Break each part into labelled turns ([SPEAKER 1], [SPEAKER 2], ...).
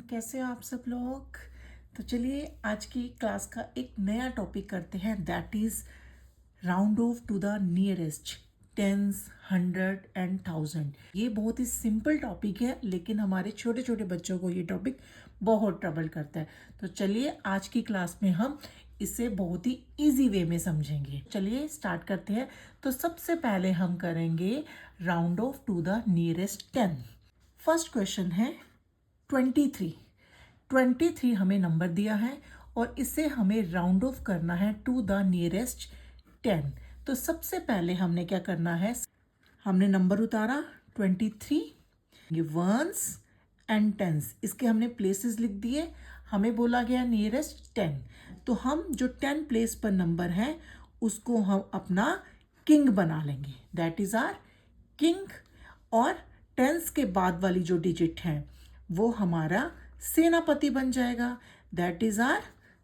[SPEAKER 1] कैसे हो आप सब लोग। तो चलिए आज की क्लास का एक नया टॉपिक करते हैं, that is round off to the nearest tens, hundred and thousand. ये बहुत ही सिंपल टॉपिक है, लेकिन हमारे छोटे छोटे बच्चों को ये टॉपिक बहुत ट्रबल करता है। तो चलिए आज की क्लास में हम इसे बहुत ही इजी वे में समझेंगे। चलिए स्टार्ट करते हैं। तो सबसे पहले हम करेंगे round off to the nearest 10। First question है 23। 23 हमें नंबर दिया है और इसे हमें राउंड ऑफ करना है टू द नियरेस्ट 10। तो सबसे पहले हमने क्या करना है, हमने नंबर उतारा 23, ये वंस एंड टेंस, इसके हमने प्लेसेस लिख दिए। हमें बोला गया नियरेस्ट 10, तो हम जो 10 प्लेस पर नंबर है उसको हम अपना किंग बना लेंगे, दैट इज आर किंग। और टेंस के बाद वाली जो डिजिट है वो हमारा सेनापति बन जाएगा, दैट इज आर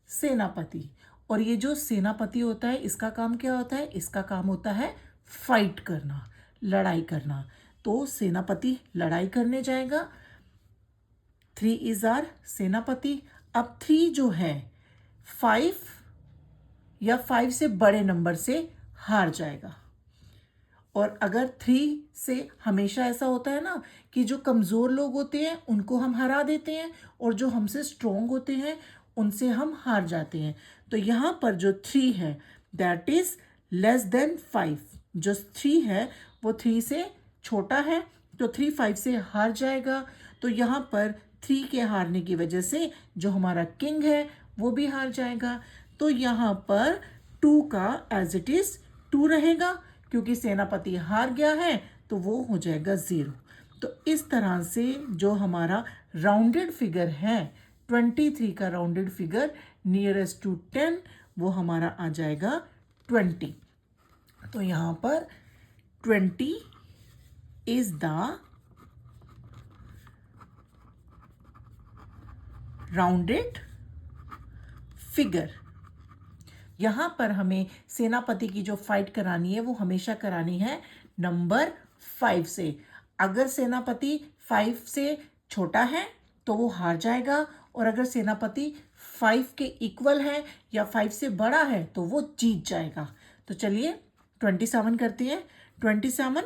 [SPEAKER 1] सेनापति। और ये जो सेनापति होता है इसका काम क्या होता है, इसका काम होता है फाइट करना, लड़ाई करना। तो सेनापति लड़ाई करने जाएगा, 3 इज आर सेनापति। अब 3 जो है 5 या 5 से बड़े नंबर से हार जाएगा। और अगर 3 से हमेशा ऐसा होता है ना कि जो कमज़ोर लोग होते हैं उनको हम हरा देते हैं और जो हमसे स्ट्रोंग होते हैं उनसे हम हार जाते हैं। तो यहाँ पर जो 3 है दैट इज़ लेस देन 5। जो 3 है वो 3 से छोटा है, तो 3 5 से हार जाएगा। तो यहाँ पर 3 के हारने की वजह से जो हमारा किंग है वो भी हार जाएगा। तो यहाँ पर 2 का एज इट इज़ 2 रहेगा, क्योंकि सेनापति हार गया है तो वो हो जाएगा 0। तो इस तरह से जो हमारा राउंडेड फिगर है 23 का राउंडेड फिगर नियरेस्ट टू 10 वो हमारा आ जाएगा 20। तो यहाँ पर 20 इज द राउंडेड फिगर। यहाँ पर हमें सेनापति की जो फाइट करानी है वो हमेशा करानी है नंबर 5 से। अगर सेनापति 5 से छोटा है तो वो हार जाएगा, और अगर सेनापति 5 के इक्वल है या 5 से बड़ा है तो वो जीत जाएगा। तो चलिए 27 करते हैं। 27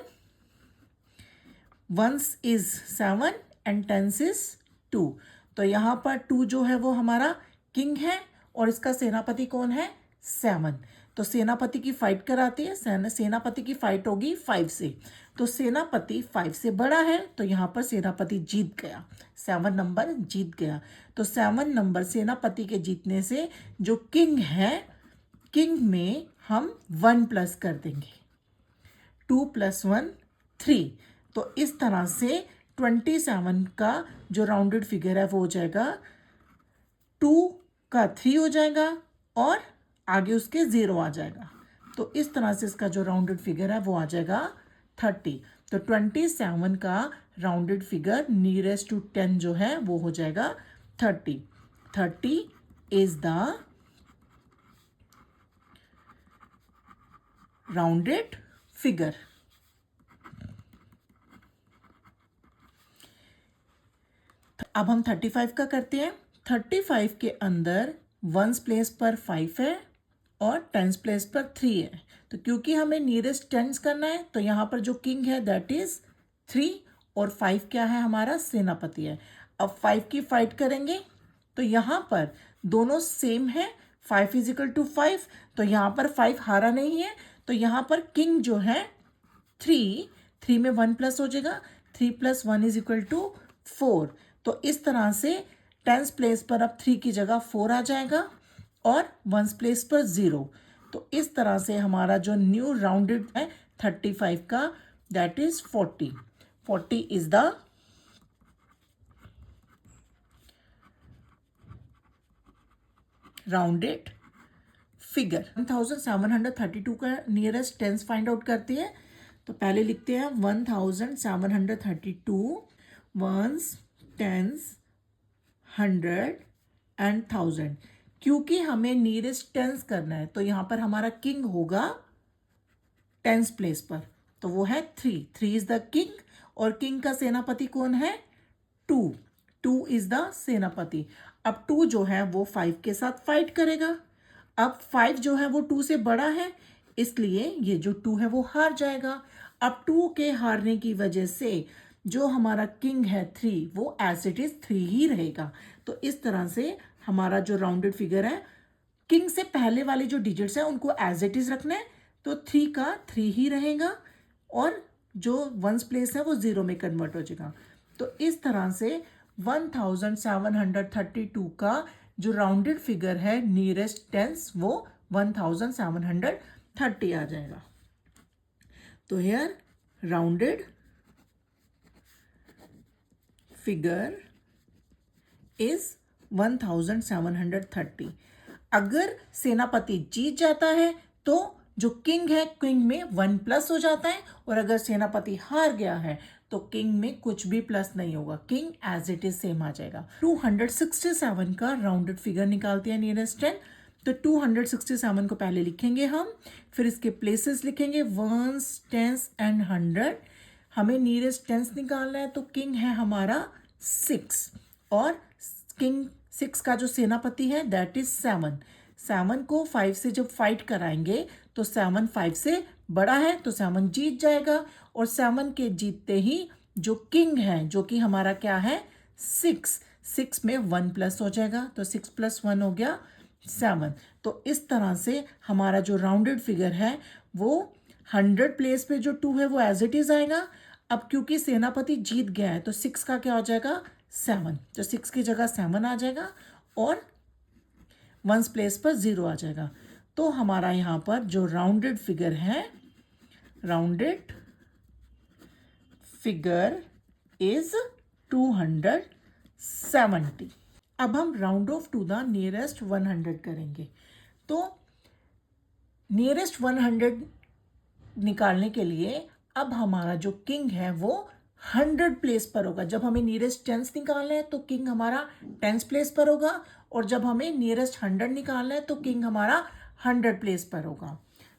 [SPEAKER 1] ones is 7 and tens is 2। तो यहाँ पर 2 जो है वो हमारा किंग है और इसका सेनापति कौन है, 7। तो सेनापति की फाइट कराते हैं, सेनापति की फाइट होगी 5 से। तो सेनापति 5 से बड़ा है तो यहाँ पर सेनापति जीत गया, 7 नंबर जीत गया। तो 7 नंबर सेनापति के जीतने से जो किंग है, किंग में हम 1 प्लस कर देंगे, 2 + 1 3। तो इस तरह से 27 का जो राउंडेड फिगर है वो हो जाएगा 2 का 3 हो जाएगा और आगे उसके 0 आ जाएगा। तो इस तरह से इसका जो राउंडेड फिगर है वो आ जाएगा 30। तो 27 का राउंडेड फिगर नियरेस्ट टू 10 जो है वो हो जाएगा 30। 30 इज द राउंडेड फिगर। अब हम 35 का करते हैं। 35 के अंदर वंस प्लेस पर 5 है और टेंस प्लेस पर 3 है। तो क्योंकि हमें नियरेस्ट टेंस करना है तो यहाँ पर जो किंग है दैट इज 3 और 5 क्या है, हमारा सेनापति है। अब 5 की फाइट करेंगे तो यहाँ पर दोनों सेम है, 5 = 5। तो यहाँ पर 5 हारा नहीं है, तो यहाँ पर किंग जो है 3 में 1 प्लस हो जाएगा, 3 + 1 = 4। तो इस तरह से टेंस प्लेस पर अब 3 की जगह 4 आ जाएगा और वंस प्लेस पर 0। तो इस तरह से हमारा जो न्यू राउंडेड है 35 का that is 40। 40 is the rounded figure. 1732 का नियरेस्ट टेंस फाइंड आउट करते हैं। तो पहले लिखते हैं 1732 वंस, टेंस, 100 एंड 1000। क्योंकि हमें नियरेस्ट टेंस करना है तो यहाँ पर हमारा किंग होगा टेंस प्लेस पर, तो वो है 3। 3 इज द किंग और किंग का सेनापति कौन है, 2। 2 इज द सेनापति। अब 2 जो है वो 5 के साथ फाइट करेगा। अब 5 जो है वो 2 से बड़ा है, इसलिए ये जो 2 है वो हार जाएगा। अब 2 के हारने की वजह से जो हमारा किंग है 3, वो एज इट इज 3 ही रहेगा। तो इस तरह से हमारा जो राउंडेड फिगर है, किंग से पहले वाले जो डिजिट्स हैं उनको एज इट इज रखना है, तो 3 का 3 ही रहेगा और जो वंस प्लेस है वो 0 में कन्वर्ट हो जाएगा। तो इस तरह से 1732 का जो राउंडेड फिगर है नियरेस्ट टेंस वो 1730 आ जाएगा। तो हियर राउंडेड फिगर इज 1730। अगर सेनापति जीत जाता है तो जो किंग है, किंग में 1 प्लस हो जाता है, और अगर सेनापति हार गया है तो किंग में कुछ भी प्लस नहीं होगा, king as it is same आ जाएगा। 267 का राउंडेड फिगर निकालते हैं नियरेस्ट टेन। तो 267 को पहले लिखेंगे हम, फिर इसके प्लेसेस लिखेंगे वंस, टेंस एंड हंड्रेड। हमें नियरेस्ट टेंस निकालना है, तो किंग है हमारा 6 और किंग 6 का जो सेनापति है दैट इज 7। 7 को 5 से जब फाइट कराएंगे तो 7 5 से बड़ा है, तो 7 जीत जाएगा, और 7 के जीतते ही जो किंग है जो कि हमारा क्या है 6 में 1 प्लस हो जाएगा, तो 6 + 1 हो गया 7। तो इस तरह से हमारा जो राउंडेड फिगर है वो 100 प्लेस पे जो 2 है वो एज इट इज आएगा। अब क्योंकि सेनापति जीत गया है तो 6 का क्या हो जाएगा 7, तो 6 की जगह 7 आ जाएगा और वंस प्लेस पर 0 आ जाएगा। तो हमारा यहाँ पर जो राउंडेड फिगर है, राउंडेड फिगर इज 270। अब हम round off to the nearest 100 करेंगे। तो नियरेस्ट 100 निकालने के लिए अब हमारा जो किंग है वो 100 प्लेस पर होगा। जब हमें नियरेस्ट टेंस निकालना है तो किंग हमारा 10 प्लेस पर होगा, और जब हमें नियरेस्ट 100 निकालना है तो किंग हमारा 100 प्लेस पर होगा।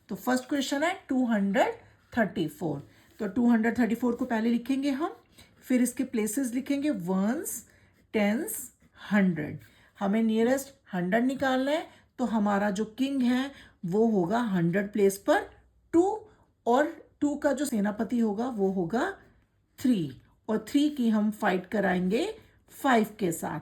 [SPEAKER 1] तो फर्स्ट क्वेश्चन है 234। तो 234 को पहले लिखेंगे हम, फिर इसके प्लेसेस लिखेंगे वंस, टेंस, 100। हमें नियरेस्ट 100 निकालना है, तो हमारा जो किंग है वो होगा 100 प्लेस पर 2, और 2 का जो सेनापति होगा वो होगा 3, और 3 की हम फाइट कराएंगे 5 के साथ।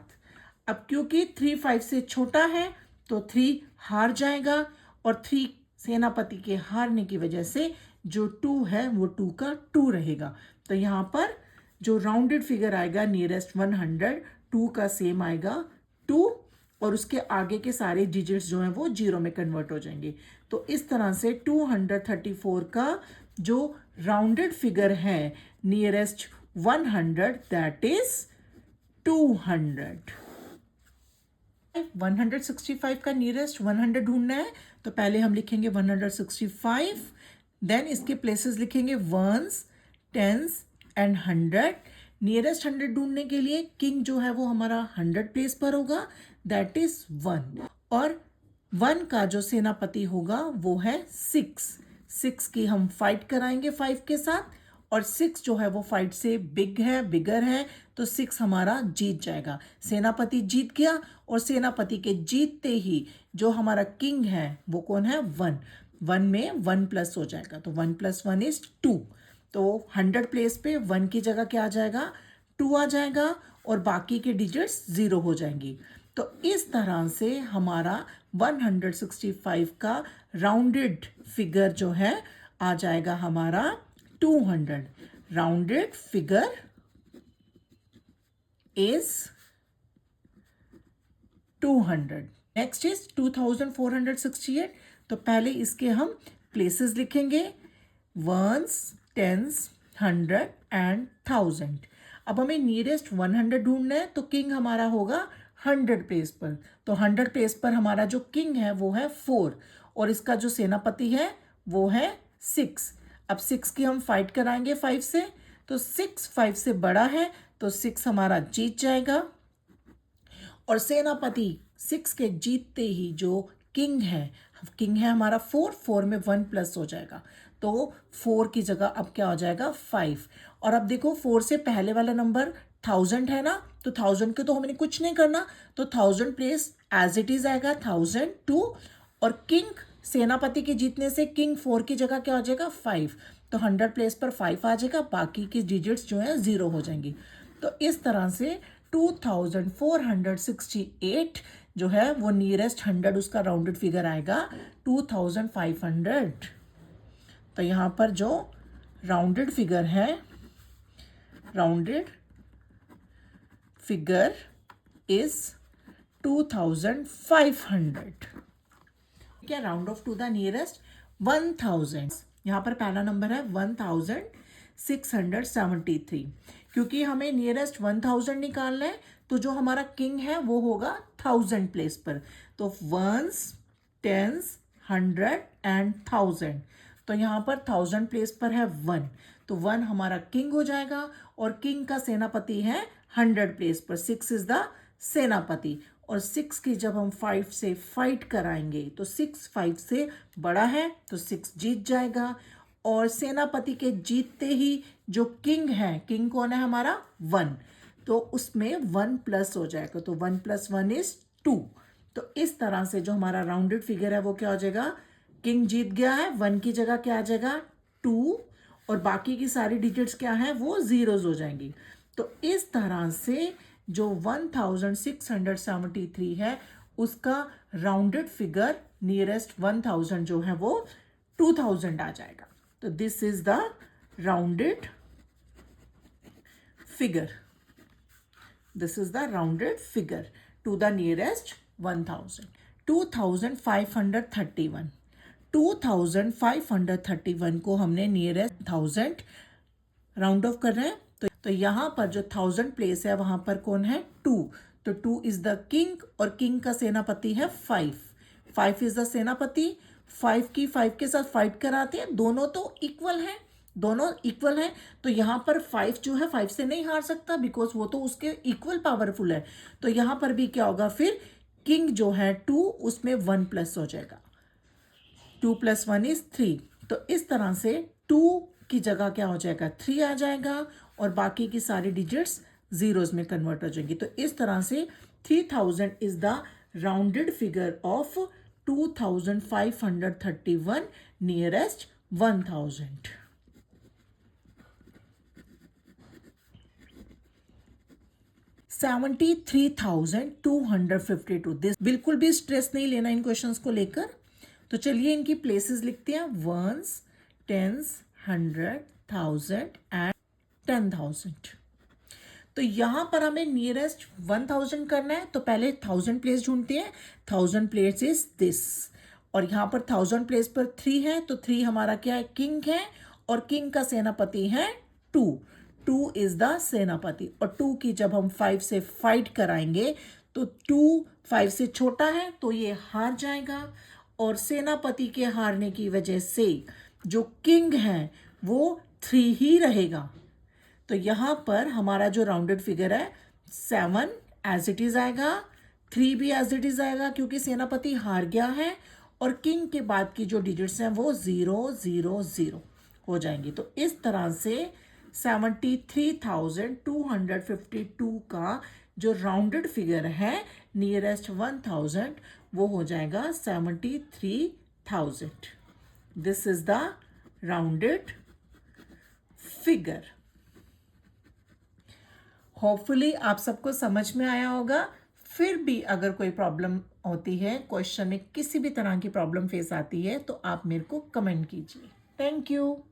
[SPEAKER 1] अब क्योंकि 3 5 से छोटा है तो 3 हार जाएगा, और 3 सेनापति के हारने की वजह से जो 2 है वो 2 का 2 रहेगा। तो यहाँ पर जो राउंडेड फिगर आएगा नियरेस्ट 100, 2 का सेम आएगा 2, और उसके आगे के सारे डिजिट्स जो हैं वो 0 में कन्वर्ट हो जाएंगे। तो इस तरह से 234 का जो राउंडेड फिगर है नियरेस्ट 100 दैट इज 200। 165 का नियरेस्ट 100 ढूंढना है, तो पहले हम लिखेंगे 165, देन इसके प्लेसेस लिखेंगे वंस, टेंस एंड 100। नियरेस्ट 100 ढूंढने के लिए किंग जो है वो हमारा 100 प्लेस पर होगा दैट इज 1, और 1 का जो सेनापति होगा वो है 6 की हम फाइट कराएंगे 5 के साथ, और 6 जो है वो फाइट से बिगर है, तो 6 हमारा जीत जाएगा। सेनापति जीत गया, और सेनापति के जीतते ही जो हमारा किंग है वो कौन है 1 में 1 प्लस हो जाएगा, तो 1 + 1 इज 2। तो 100 प्लेस पे 1 की जगह क्या आ जाएगा 2 आ जाएगा, और बाकी के डिजिट्स 0 हो जाएंगी। तो इस तरह से हमारा 165 का राउंडेड फिगर जो है आ जाएगा हमारा 200। Rounded figure is 200। Next is 2468। तो पहले इसके हम प्लेसेस लिखेंगे वंस, टेंस, 100 एंड 1000। अब हमें नियरेस्ट 100 ढूंढना है, तो किंग हमारा होगा 100 प्लेस पर। तो 100 प्लेस पर हमारा जो किंग है वो है 4, और इसका जो सेनापति है वो है 6। अब 6 की हम फाइट कराएंगे 5 से, तो 6 5 से बड़ा है, तो 6 हमारा जीत जाएगा, और सेनापति 6 के जीतते ही जो किंग है हमारा 4 में 1 प्लस हो जाएगा, तो 4 की जगह अब क्या हो जाएगा 5। और अब देखो 4 से पहले वाला नंबर 1000 है ना, तो 1000 के तो हमें कुछ नहीं करना, तो 1000 प्लेस एज इट इज आएगा 1002, और किंग सेनापति के जीतने से किंग 4 की जगह क्या हो जाएगा 5, तो 100 प्लेस पर 5 आ जाएगा, बाकी की डिजिट्स जो है 0 हो जाएंगी। तो इस तरह से 2468 जो है वो नियरेस्ट 100 उसका राउंडेड फिगर आएगा 2500। तो यहाँ पर जो राउंडेड फिगर है, राउंडेड फिगर इज 2500। क्या round off to the nearest 1000। यहाँ पर पहला नंबर है 1673, क्योंकि हमें नियरेस्ट 1000 निकालना है, तो जो हमारा किंग है वो होगा 1000 प्लेस पर, तो 1s 10s 100 एंड 1000, तो यहाँ पर 1000 प्लेस पर है 1, तो 1 हमारा किंग हो जाएगा, और किंग का सेनापति है 100 प्लेस पर, 6 इज द सेनापति, और 6 की जब हम 5 से फाइट कराएंगे तो 6 5 से बड़ा है, तो 6 जीत जाएगा, और सेनापति के जीतते ही जो किंग है, किंग कौन है हमारा 1, तो उसमें 1 प्लस हो जाएगा, तो 1 + 1 इज 2। तो इस तरह से जो हमारा राउंडेड फिगर है वो क्या हो जाएगा, किंग जीत गया है, 1 की जगह क्या आ जाएगा 2, और बाकी की सारी डिजिट्स क्या है वो जीरोज हो जाएंगी। तो इस तरह से जो 1673 है उसका राउंडेड फिगर नियरेस्ट 1000 जो है वो 2000 आ जाएगा। तो this is the rounded figure, this is the rounded figure to the nearest 1000। 2531, 2531 को हमने नियरेस्ट 1000 राउंड ऑफ कर रहे हैं, तो यहां पर जो 1000 प्लेस है वहां पर कौन है 2, तो 2 इज द किंग, और किंग का सेनापति है 5, 5 इज द सेनापति, 5 की 5 के साथ फाइट कराते हैं, दोनों तो इक्वल हैं, दोनों इक्वल हैं, तो यहां पर 5 जो है 5 से नहीं हार सकता, बिकॉज वो तो उसके इक्वल पावरफुल है, तो यहां पर भी क्या होगा फिर किंग जो है 2 उसमें 1 प्लस हो जाएगा, 2 + 1 इज 3, तो इस तरह से 2 की जगह क्या हो जाएगा 3 आ जाएगा, और बाकी की सारी डिजिट्स जीरोज में कन्वर्ट हो जाएंगी। तो इस तरह से 3000 is the rounded figure of 2531 nearest 1000। $73,252। बिल्कुल भी स्ट्रेस नहीं लेना इन क्वेश्चंस को लेकर। तो चलिए इनकी प्लेसेस लिखते हैं, 1s 10s 100 1000 एंड 10,000। तो यहां पर हमें नियरेस्ट 1000 करना है, तो पहले 1000 प्लेस ढूंढते हैं, 1000 प्लेस इज दिस, और यहां पर 1000 प्लेस पर 3 है, तो 3 हमारा क्या है किंग है, और किंग का सेनापति है 2, 2 इज द सेनापति, और 2 की जब हम 5 से फाइट कराएंगे तो 2 5 से छोटा है, तो ये हार जाएगा, और सेनापति के हारने की वजह से जो किंग है वो 3 ही रहेगा। तो यहां पर हमारा जो राउंडेड फिगर है 7 एज इट इज आएगा, 3 भी एज इट इज आएगा क्योंकि सेनापति हार गया है, और किंग के बाद की जो डिजिट्स हैं वो 0 0 0 हो जाएंगी। तो इस तरह से 73,252 का जो राउंडेड फिगर है नियरेस्ट 1000 वो हो जाएगा 73,000। This is the rounded figure. Hopefully आप सबको समझ में आया होगा। फिर भी अगर कोई प्रॉब्लम होती है, क्वेश्चन में किसी भी तरह की प्रॉब्लम फेस आती है, तो आप मेरे को कमेंट कीजिए। Thank you.